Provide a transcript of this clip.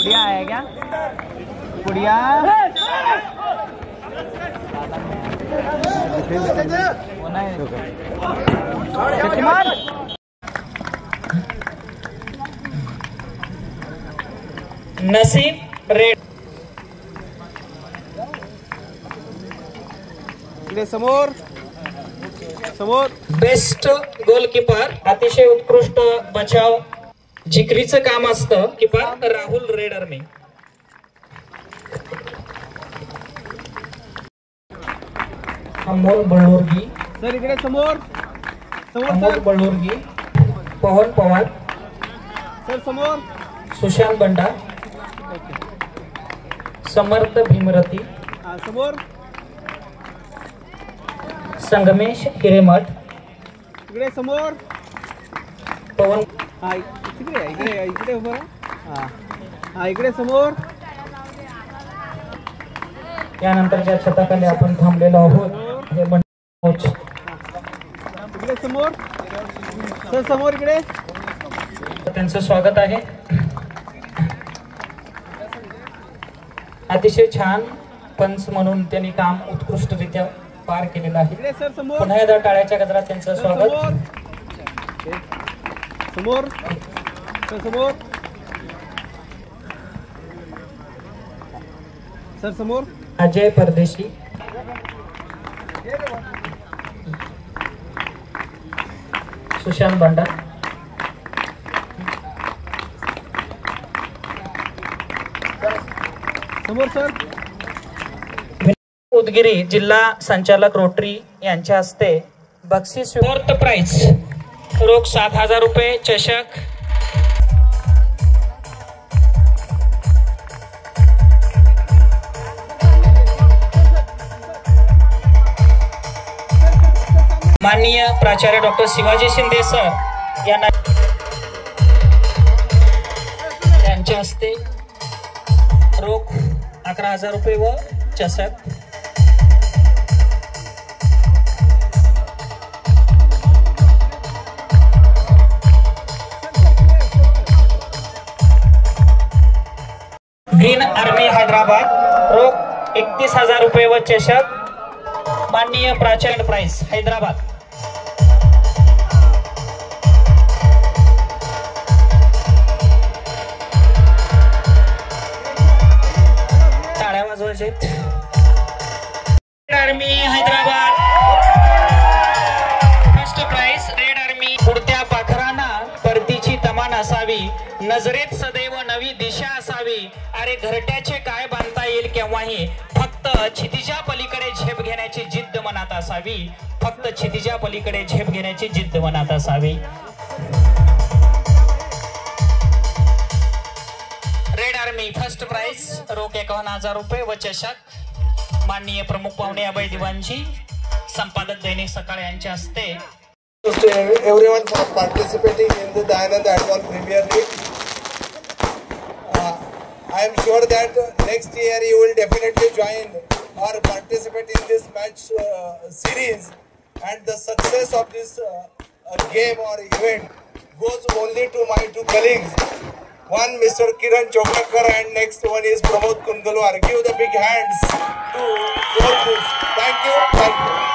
पुड़िया है क्या? पुड़िया नसीब रेड समोर समोर बेस्ट गोलकीपर अतिशय उत्कृष्ट बचाव जिकरीचं काम असतं कीपर राहुल रेडरने अमोल बळुर्गी सर इकडे समोर समोर अमोल बळुर्गी पवन पवार सर समोर सुशांत बंडा समर्थ भीमरती समोर संगमेश हिरेमठ इकडे समोर पवन हा इकडे इकडे इकडे उभं हा हा इकडे समोर यानंतरच्या छताखाली आपण थांबलेलो आहोत हे कोच इकडे समोर सर समोर इकडे त्यांचं स्वागत आहे अतिशय छान पंच म्हणून त्यांनी काम उत्कृष्टरित्या पार केलेलं आहे इकडे सर समोर पुन्हा एकदा टाळ्याच्या गजरात त्यांचं स्वागत समोर सर समोर सर समोर अजय परदेशी सुशांत बंडा समोर सर उदगिरी जिल्हा संचालक रोटरी यांच्या हस्ते बक्षीस फोर्थ प्राइज रोख 7,000 रुपये चषक माननीय प्राचार्य डॉक्टर शिवाजी शिंदे सर यांना यांच्या हस्ते रोख 11,000 रुपये व चषक ग्रीन आर्मी हैदराबाद रोख 31,000 रुपये व चषक माननीय प्राचार्य प्राइज हैदराबाद टाळ्या वाजवायचे army Hyderabad first prize red army पुढत्या पाखरांना परतीची तमान असावी नजरेत सदैव नवी दिशा असावी अरे घरट्याचे काय बांधता येईल केव्हाही फक्त क्षितिजा पलीकडे झेप घेण्याची जिद्द मनात असावी फक्त क्षितिजा पलीकडे झेप घेण्याची जिद्द मनात असावी रेड आर्मी फर्स्ट प्राइज रोख 51,000 रुपये व चषक माननीय प्रमुख पाहुणे अभय दिवाणजी संपादक दैनिक सकाळ यांच्या हस्ते everyone for participating in the Dayanand Adwal Premier League. I am sure that next year you will definitely join or participate in this match series, and the success of this game or event goes only to my two colleagues. One Mr. Kiran Chokrakar and next one is Pramod Kundalwar. Give the big hands to both. Thank you. Thank you.